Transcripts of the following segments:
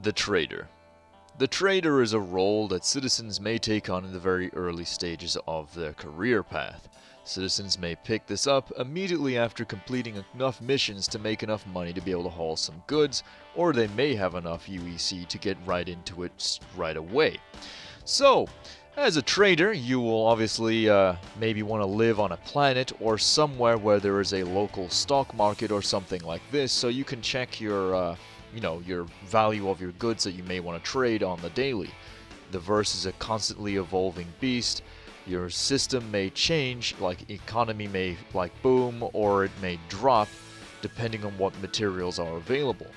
The Trader. The Trader is a role that citizens may take on in the very early stages of their career path. Citizens may pick this up immediately after completing enough missions to make enough money to be able to haul some goods, or they may have enough UEC to get right into it right away. So, as a trader, you will obviously maybe want to live on a planet or somewhere where there is a local stock market or something like this, so you can check your your value of your goods that you may want to trade on the daily. The verse is a constantly evolving beast. Your system may change, like economy may boom or it may drop depending on what materials are available.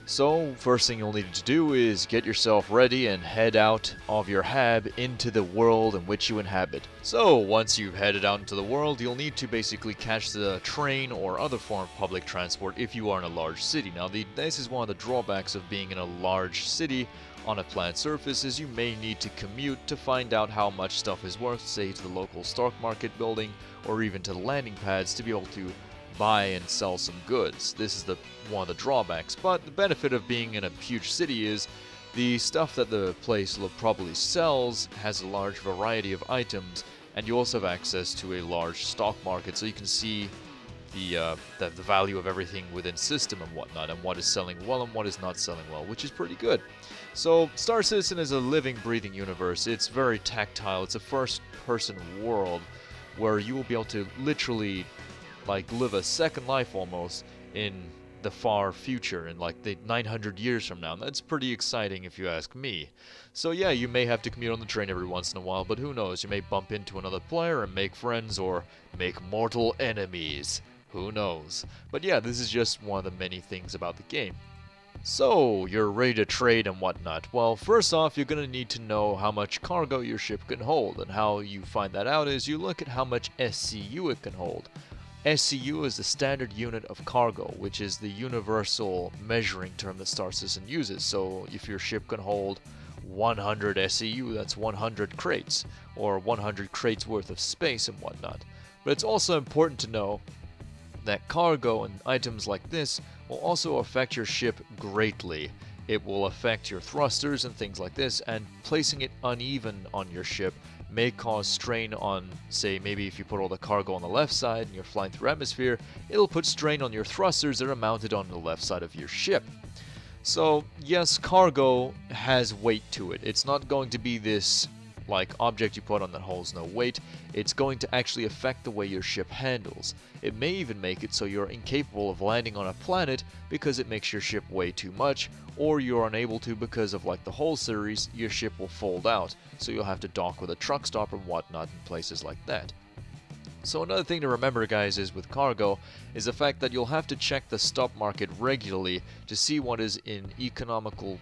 So first thing you'll need to do is get yourself ready and head out of your hab into the world in which you inhabit. So once you've headed out into the world, you'll need to basically catch the train or other form of public transport if you are in a large city. Now this is one of the drawbacks of being in a large city on a flat surface, is you may need to commute to find out how much stuff is worth, say to the local stock market building or even to the landing pads to be able to buy and sell some goods. This is one of the drawbacks, but the benefit of being in a huge city is the stuff that the place probably sells has a large variety of items, and you also have access to a large stock market, so you can see the value of everything within system and whatnot, and what is selling well and what is not selling well, which is pretty good. So Star Citizen is a living, breathing universe. It's very tactile. It's a first-person world where you will be able to literally live a second life almost in the far future, in the 900 years from now. And that's pretty exciting if you ask me. So yeah, you may have to commute on the train every once in a while, but who knows, you may bump into another player and make friends or make mortal enemies. Who knows? But yeah, this is just one of the many things about the game. So, you're ready to trade and whatnot. Well, first off, you're going to need to know how much cargo your ship can hold, and how you find that out is you look at how much SCU it can hold. SCU is the standard unit of cargo, which is the universal measuring term that Star Citizen uses. So if your ship can hold 100 SCU, that's 100 crates, or 100 crates worth of space and whatnot. But it's also important to know that cargo and items like this will also affect your ship greatly. It will affect your thrusters and things like this, and placing it uneven on your ship may cause strain on, say, maybe if you put all the cargo on the left side and you're flying through atmosphere, it'll put strain on your thrusters that are mounted on the left side of your ship. So, yes, cargo has weight to it. It's not going to be this object you put on that holds no weight. It's going to actually affect the way your ship handles. It may even make it so you're incapable of landing on a planet because it makes your ship weigh too much, or you're unable to because of the whole series, your ship will fold out, so you'll have to dock with a truck stop and whatnot in places like that. So another thing to remember, guys, is with cargo is the fact that you'll have to check the stock market regularly to see what is in economical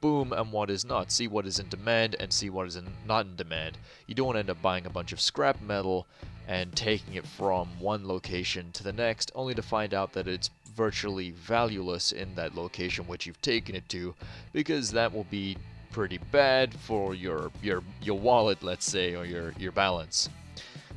boom and what is not. See what is in demand and see what is not in demand. You don't want to end up buying a bunch of scrap metal and taking it from one location to the next, only to find out that it's virtually valueless in that location which you've taken it to, because that will be pretty bad for your wallet, let's say, or your balance.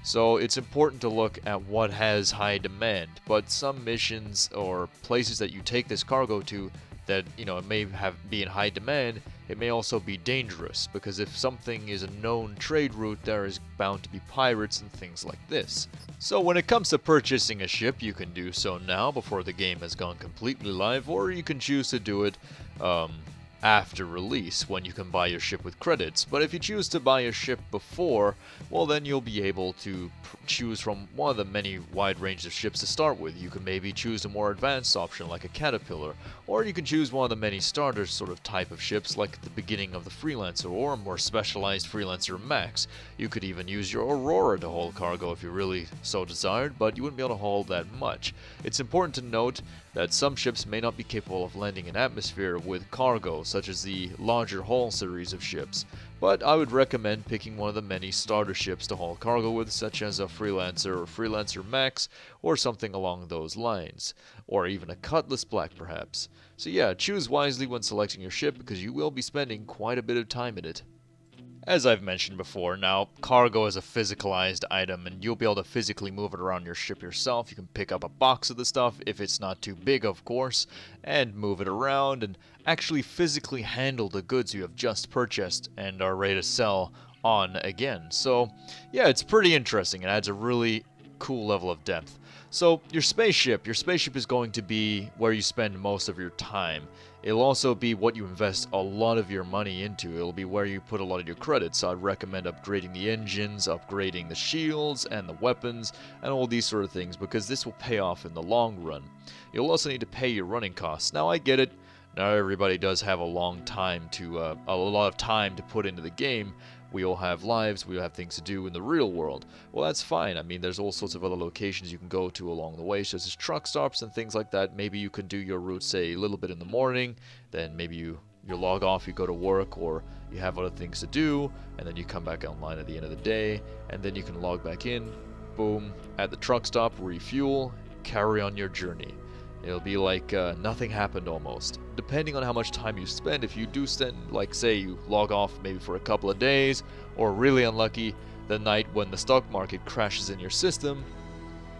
So it's important to look at what has high demand, but some missions or places that you take this cargo to that, it may be in high demand, it may also be dangerous, because if something is a known trade route, there is bound to be pirates and things like this. So when it comes to purchasing a ship, you can do so now before the game has gone completely live, or you can choose to do it after release, when you can buy your ship with credits. But if you choose to buy your ship before, well, then you'll be able to choose from one of the many wide range of ships to start with. You can maybe choose a more advanced option like a Caterpillar, or you can choose one of the many starter sort of type of ships like at the beginning of the Freelancer, or a more specialized Freelancer Max. You could even use your Aurora to haul cargo if you really so desired, but you wouldn't be able to haul that much. It's important to note that some ships may not be capable of landing in atmosphere with cargo, such as the larger hull series of ships, but I would recommend picking one of the many starter ships to haul cargo with, such as a Freelancer or Freelancer Max, or something along those lines, or even a Cutlass Black perhaps. So yeah, choose wisely when selecting your ship, because you will be spending quite a bit of time in it. As I've mentioned before, now, cargo is a physicalized item, and you'll be able to physically move it around your ship yourself. You can pick up a box of the stuff, if it's not too big, of course, and move it around, and actually physically handle the goods you have just purchased and are ready to sell on again. So, yeah, it's pretty interesting. It adds a really cool level of depth. So, your spaceship is going to be where you spend most of your time. It'll also be what you invest a lot of your money into. It'll be where you put a lot of your credits. So I'd recommend upgrading the engines, upgrading the shields and the weapons, and all these sort of things, because this will pay off in the long run. You'll also need to pay your running costs. Now I get it. Not everybody does have a lot of time to put into the game. We all have lives, we all have things to do in the real world. Well, that's fine. I mean, there's all sorts of other locations you can go to along the way, such as truck stops and things like that. Maybe you can do your route, say, a little bit in the morning, then maybe you log off, you go to work, or you have other things to do, and then you come back online at the end of the day, and then you can log back in, boom, at the truck stop, refuel, carry on your journey. It'll be like nothing happened almost. Depending on how much time you spend, if you do spend, like say you log off maybe for a couple of days, or really unlucky, the night when the stock market crashes in your system,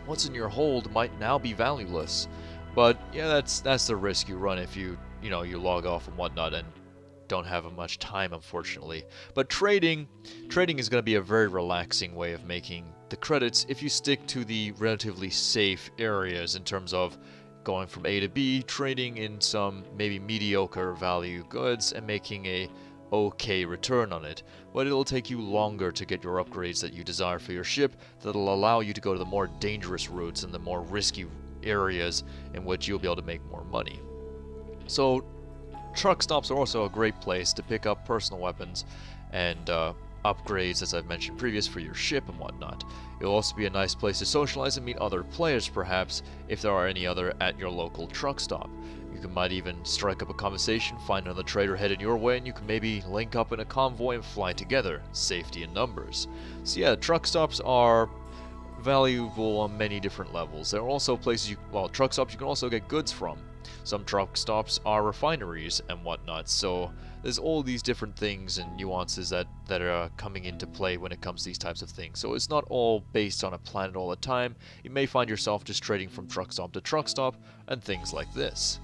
what's in your hold might now be valueless. But yeah, that's the risk you run if you log off and whatnot and don't have much time, unfortunately. But trading is going to be a very relaxing way of making the credits if you stick to the relatively safe areas in terms of going from A to B, trading in some maybe mediocre value goods and making a okay return on it. But it'll take you longer to get your upgrades that you desire for your ship that'll allow you to go to the more dangerous routes and the more risky areas in which you'll be able to make more money. So truck stops are also a great place to pick up personal weapons and upgrades, as I've mentioned previous, for your ship and whatnot. It'll also be a nice place to socialize and meet other players, perhaps, if there are any other at your local truck stop. You might even strike up a conversation, find another trader headed your way, and you can maybe link up in a convoy and fly together. Safety in numbers. So yeah, truck stops are valuable on many different levels. There are also places truck stops you can also get goods from. Some truck stops are refineries and whatnot, so there's all these different things and nuances that are coming into play when it comes to these types of things. So it's not all based on a planet all the time. You may find yourself just trading from truck stop to truck stop and things like this.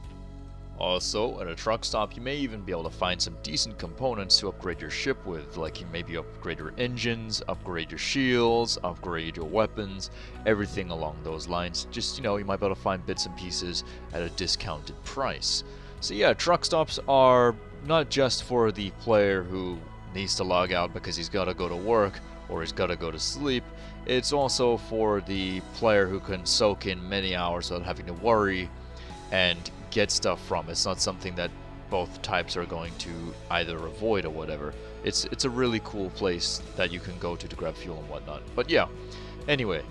Also, at a truck stop, you may even be able to find some decent components to upgrade your ship with, like you maybe upgrade your engines, upgrade your shields, upgrade your weapons, everything along those lines. Just, you might be able to find bits and pieces at a discounted price. So yeah, truck stops are not just for the player who needs to log out because he's got to go to work or he's got to go to sleep. It's also for the player who can soak in many hours without having to worry and get stuff from. It's not something that both types are going to either avoid or whatever. It's a really cool place that you can go to grab fuel and whatnot. But yeah, anyway,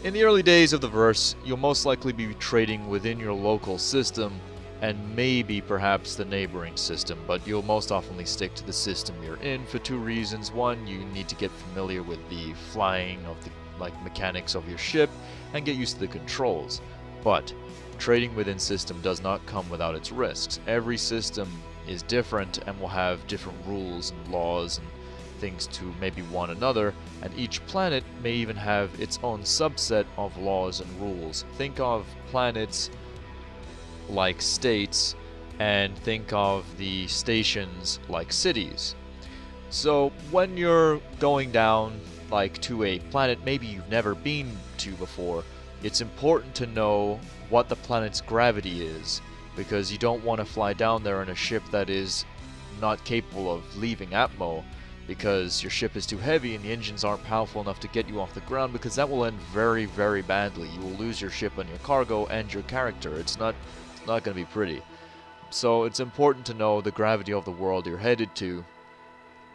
in the early days of the verse, you'll most likely be trading within your local system and maybe perhaps the neighboring system, but you'll most often stick to the system you're in for two reasons. One, you need to get familiar with the flying of the mechanics of your ship and get used to the controls. But trading within system does not come without its risks. Every system is different and will have different rules and laws and things to maybe one another, and each planet may even have its own subset of laws and rules. Think of planets like states, and think of the stations like cities. So when you're going down to a planet maybe you've never been to before, it's important to know what the planet's gravity is, because you don't want to fly down there in a ship that is not capable of leaving atmo, because your ship is too heavy and the engines aren't powerful enough to get you off the ground, because that will end very, very badly. You will lose your ship and your cargo and your character. It's not going to be pretty. So it's important to know the gravity of the world you're headed to,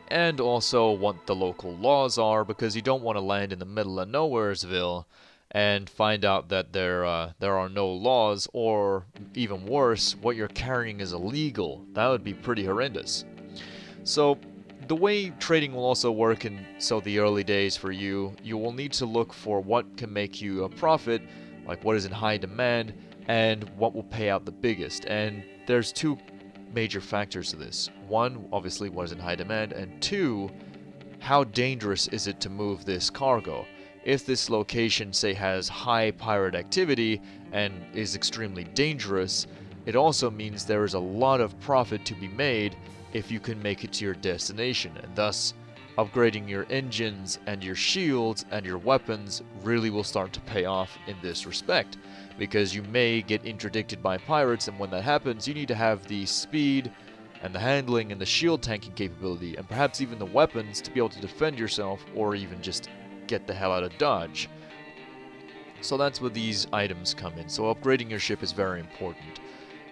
and also what the local laws are, because you don't want to land in the middle of Nowheresville and find out that there are no laws, or even worse, what you're carrying is illegal. That would be pretty horrendous. So the way trading will also work in the early days for you will need to look for what can make you a profit, like what is in high demand, and what will pay out the biggest. And there's two major factors to this. One, obviously, what is in high demand, and two, how dangerous is it to move this cargo? If this location, say, has high pirate activity and is extremely dangerous, it also means there is a lot of profit to be made if you can make it to your destination, and thus upgrading your engines and your shields and your weapons really will start to pay off in this respect, because you may get interdicted by pirates, and when that happens you need to have the speed and the handling and the shield tanking capability and perhaps even the weapons to be able to defend yourself or even just get the hell out of Dodge. So that's where these items come in. So upgrading your ship is very important.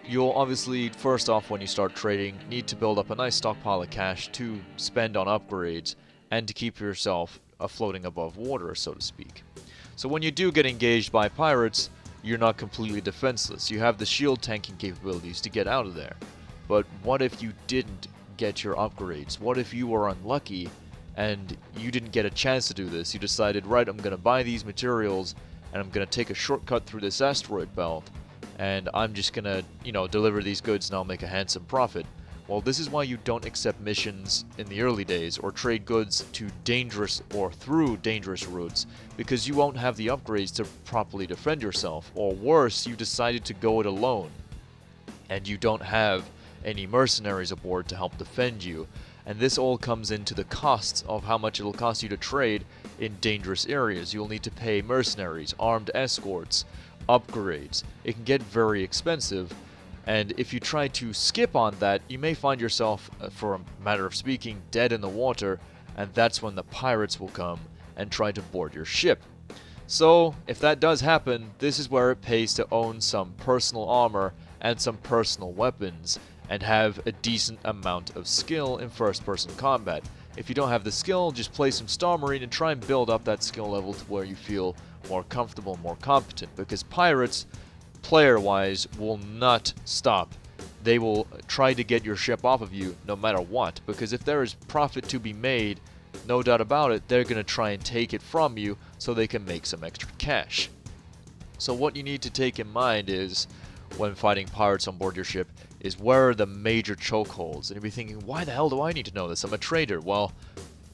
You'll obviously, first off, when you start trading, need to build up a nice stockpile of cash to spend on upgrades and to keep yourself floating above water, so to speak. So when you do get engaged by pirates, you're not completely defenseless. You have the shield tanking capabilities to get out of there. But what if you didn't get your upgrades? What if you were unlucky and you didn't get a chance to do this? You decided, right, I'm going to buy these materials and I'm going to take a shortcut through this asteroid belt, and I'm just gonna, deliver these goods and I'll make a handsome profit. Well, this is why you don't accept missions in the early days or trade goods to dangerous or through dangerous routes, because you won't have the upgrades to properly defend yourself, or worse, you decided to go it alone and you don't have any mercenaries aboard to help defend you. And this all comes into the costs of how much it'll cost you to trade in dangerous areas. You'll need to pay mercenaries, armed escorts, upgrades. It can get very expensive, and if you try to skip on that, you may find yourself, for a matter of speaking, dead in the water, and that's when the pirates will come and try to board your ship. So if that does happen, this is where it pays to own some personal armor and some personal weapons and have a decent amount of skill in first-person combat. If you don't have the skill, just play some Star Marine and try and build up that skill level to where you feel more comfortable, more competent, because pirates, player-wise, will not stop. They will try to get your ship off of you no matter what, because if there is profit to be made, no doubt about it, they're going to try and take it from you so they can make some extra cash. So what you need to take in mind is, when fighting pirates on board your ship, is where are the major chokeholds. And you'll be thinking, why the hell do I need to know this? I'm a trader. Well,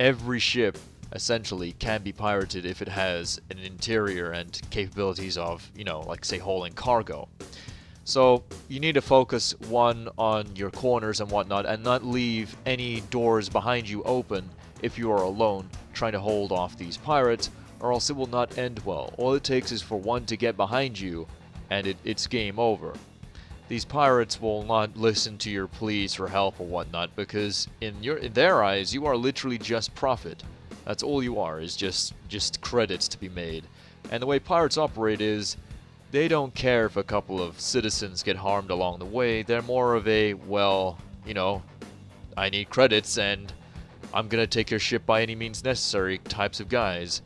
every ship essentially can be pirated if it has an interior and capabilities of, like say hauling cargo. So you need to focus, one, on your corners and whatnot, and not leave any doors behind you open if you are alone trying to hold off these pirates, or else it will not end well. All it takes is for one to get behind you and it's game over. These pirates will not listen to your pleas for help or whatnot, because in their eyes you are literally just profit. That's all you are, is just credits to be made. And the way pirates operate is, they don't care if a couple of citizens get harmed along the way. They're more of a, well, I need credits and I'm gonna take your ship by any means necessary types of guys,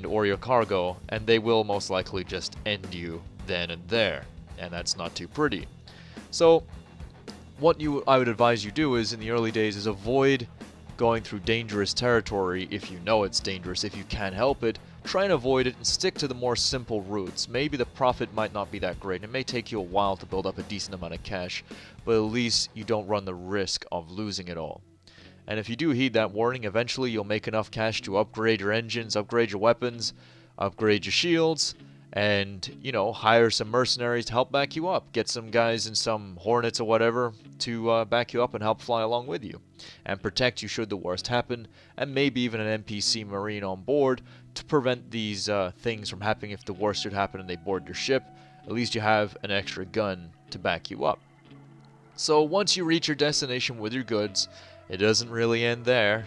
or your cargo, and they will most likely just end you then and there, and that's not too pretty. So what I would advise you do is, in the early days, is avoid going through dangerous territory if you know it's dangerous. If you can help it, try and avoid it and stick to the more simple routes. Maybe the profit might not be that great. It may take you a while to build up a decent amount of cash, but at least you don't run the risk of losing it all. And if you do heed that warning, eventually you'll make enough cash to upgrade your engines, upgrade your weapons, upgrade your shields, and, hire some mercenaries to help back you up. Get some guys in some Hornets or whatever to back you up and help fly along with you, and protect you should the worst happen, and maybe even an NPC Marine on board to prevent these things from happening if the worst should happen and they board your ship. At least you have an extra gun to back you up. So once you reach your destination with your goods, it doesn't really end there.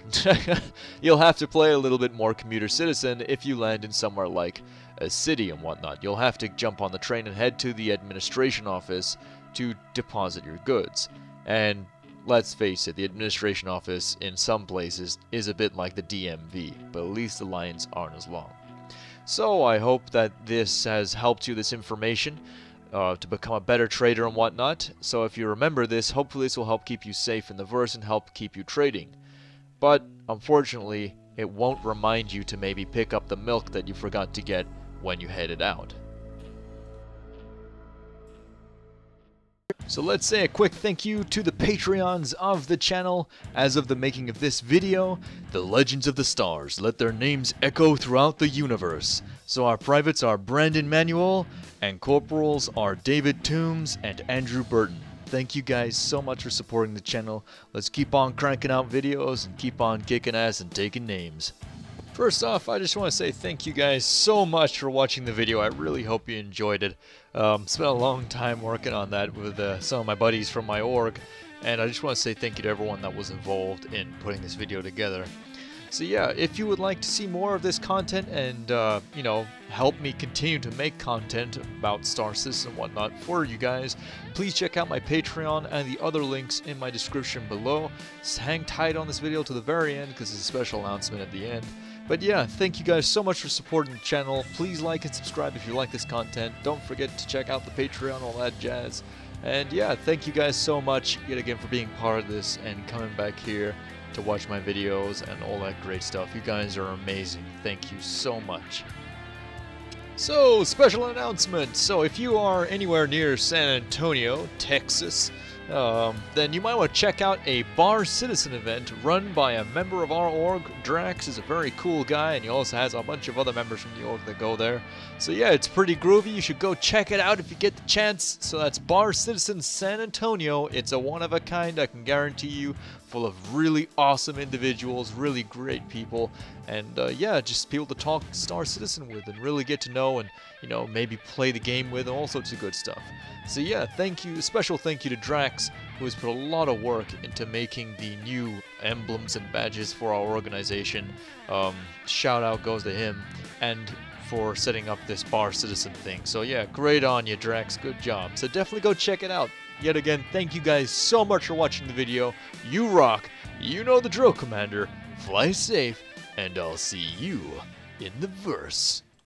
You'll have to play a little bit more commuter citizen if you land in somewhere like a city and whatnot. You'll have to jump on the train and head to the administration office to deposit your goods. And let's face it, the administration office in some places is a bit like the DMV, but at least the lines aren't as long. So I hope that this has helped you, this information, to become a better trader and whatnot. So if you remember this, hopefully this will help keep you safe in the verse and help keep you trading. But unfortunately, it won't remind you to maybe pick up the milk that you forgot to get when you headed out. So let's say a quick thank you to the Patreons of the channel. As of the making of this video, the Legends of the Stars let their names echo throughout the universe. So our privates are Brandon Manuel, and corporals are David Toombs and Andrew Burton. Thank you guys so much for supporting the channel. Let's keep on cranking out videos and keep on kicking ass and taking names. First off, I just want to say thank you guys so much for watching the video. I really hope you enjoyed it. Spent a long time working on that with some of my buddies from my org, and I just want to say thank you to everyone that was involved in putting this video together. So yeah, if you would like to see more of this content and, you know, help me continue to make content about Star Citizen and whatnot for you guys, please check out my Patreon and the other links in my description below. Just hang tight on this video to the very end because there's a special announcement at the end. But yeah, thank you guys so much for supporting the channel. Please like and subscribe if you like this content. Don't forget to check out the Patreon, all that jazz. And yeah, thank you guys so much yet again for being part of this and coming back here to watch my videos and all that great stuff. You guys are amazing. Thank you so much. So, special announcement. So if you are anywhere near San Antonio, Texas, then you might want to check out a Bar Citizen event run by a member of our org. Drax is a very cool guy, and he also has a bunch of other members from the org that go there. So yeah, it's pretty groovy. You should go check it out if you get the chance. So that's Bar Citizen San Antonio. It's a one-of-a-kind, I can guarantee you, full of really awesome individuals, really great people, and yeah, just people to talk Star Citizen with and really get to know and, you know, maybe play the game with and all sorts of good stuff. So yeah, thank you, special thank you to Drax, who has put a lot of work into making the new emblems and badges for our organization. Shout out goes to him, and for setting up this Bar Citizen thing. So yeah, great on you, Drax, good job. So definitely go check it out. Yet again, thank you guys so much for watching the video. You rock, you know the drill, Commander. Fly safe, and I'll see you in the verse.